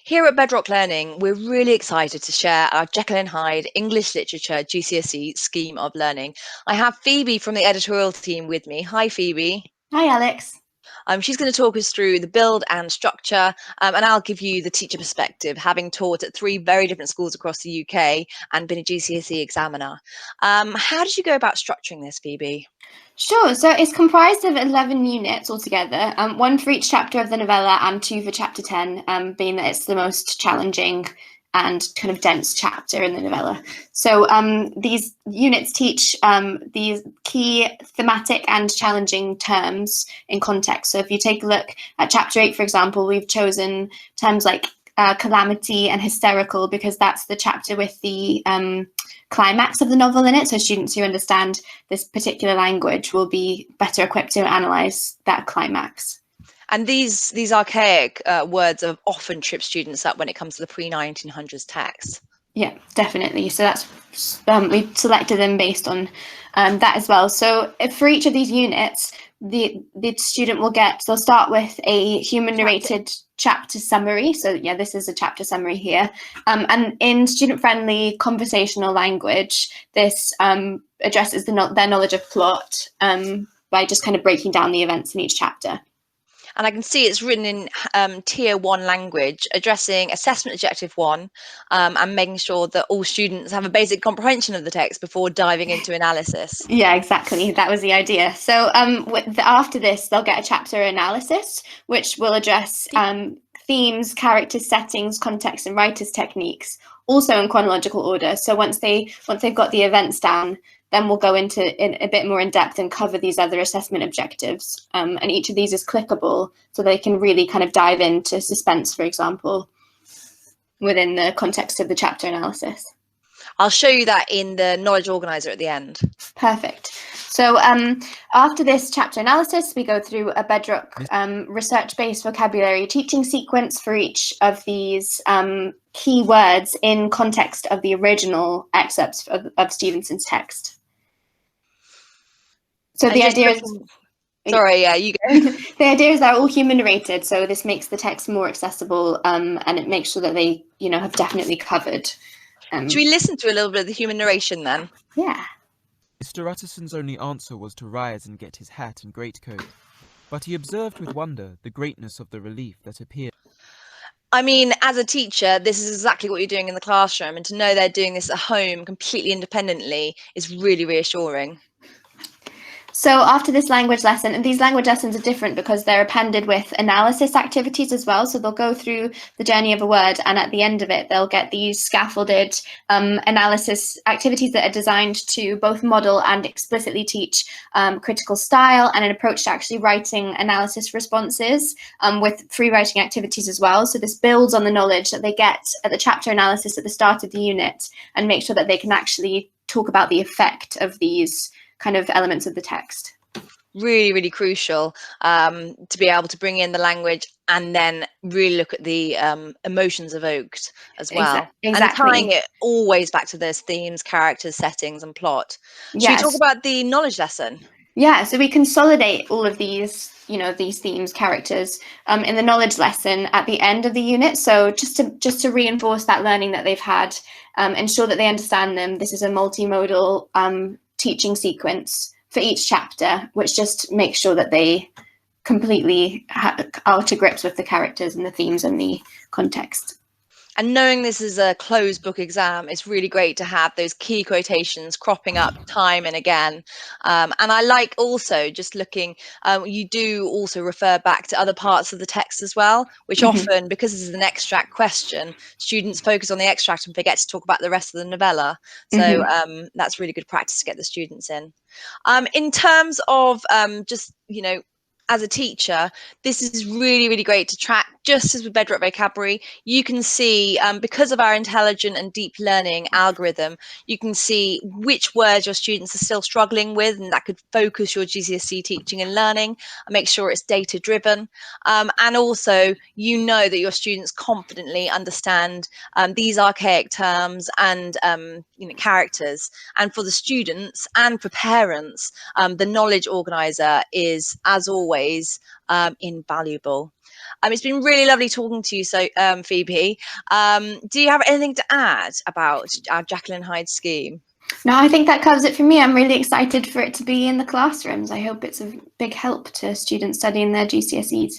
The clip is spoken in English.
Here at Bedrock Learning, we're really excited to share our Jekyll and Hyde English Literature GCSE scheme of learning. I have Phoebe from the editorial team with me. Hi, Phoebe. Hi, Alex. She's going to talk us through the build and structure, and I'll give you the teacher perspective, having taught at 3 very different schools across the UK and been a GCSE examiner. How did you go about structuring this, Phoebe? Sure. So it's comprised of 11 units altogether, one for each chapter of the novella and two for chapter 10, being that it's the most challenging and kind of dense chapter in the novella. So these units teach these key thematic and challenging terms in context. So if you take a look at chapter 8, for example, we've chosen terms like calamity and hysterical because that's the chapter with the climax of the novel in it. So students who understand this particular language will be better equipped to analyse that climax. And these archaic words have often tripped students up when it comes to the pre-1900s text. Yeah, definitely. So that's we've selected them based on that as well. So for each of these units, the student will they'll start with a human narrated chapter summary. So yeah, this is a chapter summary here. And in student-friendly conversational language, this addresses their knowledge of plot by just kind of breaking down the events in each chapter. And I can see it's written in Tier 1 language, addressing assessment objective 1 and making sure that all students have a basic comprehension of the text before diving into analysis. Yeah, exactly. That was the idea. So after this, they'll get a chapter analysis, which will address themes, characters, settings, context, and writers' techniques, also in chronological order. So once they've got the events down, then we'll go into a bit more in depth and cover these other assessment objectives. And each of these is clickable, so they can really kind of dive into suspense, for example, within the context of the chapter analysis. I'll show you that in the knowledge organizer at the end. Perfect. So after this chapter analysis, we go through a Bedrock research-based vocabulary teaching sequence for each of these key words in context of the original excerpts of Stevenson's text. So the idea is... Sorry, yeah, you go. The idea is they're all human narrated, so this makes the text more accessible and it makes sure that they, have definitely covered. Should we listen to a little bit of the human narration then? Yeah. Mr. Utterson's only answer was to rise and get his hat and greatcoat, but he observed with wonder the greatness of the relief that appeared. I mean, as a teacher, this is exactly what you're doing in the classroom, and to know they're doing this at home completely independently is really reassuring. So after this language lesson, and these language lessons are different because they're appended with analysis activities as well. So they'll go through the journey of a word, and at the end of it, they'll get these scaffolded analysis activities that are designed to both model and explicitly teach critical style and an approach to actually writing analysis responses with free writing activities as well. So this builds on the knowledge that they get at the chapter analysis at the start of the unit and make sure that they can actually talk about the effect of these kind of elements of the text. Really, really crucial to be able to bring in the language and then really look at the emotions evoked as well. Exactly. And tying it always back to those themes, characters, settings, and plot. Should we talk about the knowledge lesson? Yeah, so we consolidate all of these, these themes, characters in the knowledge lesson at the end of the unit. So just to reinforce that learning that they've had, ensure that they understand them. This is a multimodal teaching sequence for each chapter, which just makes sure that they completely are to grips with the characters and the themes and the context. And knowing this is a closed book exam, it's really great to have those key quotations cropping up time and again. And I like also just looking, you do also refer back to other parts of the text as well, which often, because this is an extract question, students focus on the extract and forget to talk about the rest of the novella. So that's really good practice to get the students in. In terms of just, as a teacher, this is really, really great to track. Just as with Bedrock vocabulary, you can see, because of our intelligent and deep learning algorithm, you can see which words your students are still struggling with, and that could focus your GCSE teaching and learning and make sure it's data driven. And also, that your students confidently understand these archaic terms and characters. And for the students and for parents, the knowledge organizer is, as always, invaluable. It's been really lovely talking to you, so Phoebe. Do you have anything to add about our Jekyll and Hyde scheme? No, I think that covers it for me. I'm really excited for it to be in the classrooms. I hope it's a big help to students studying their GCSEs.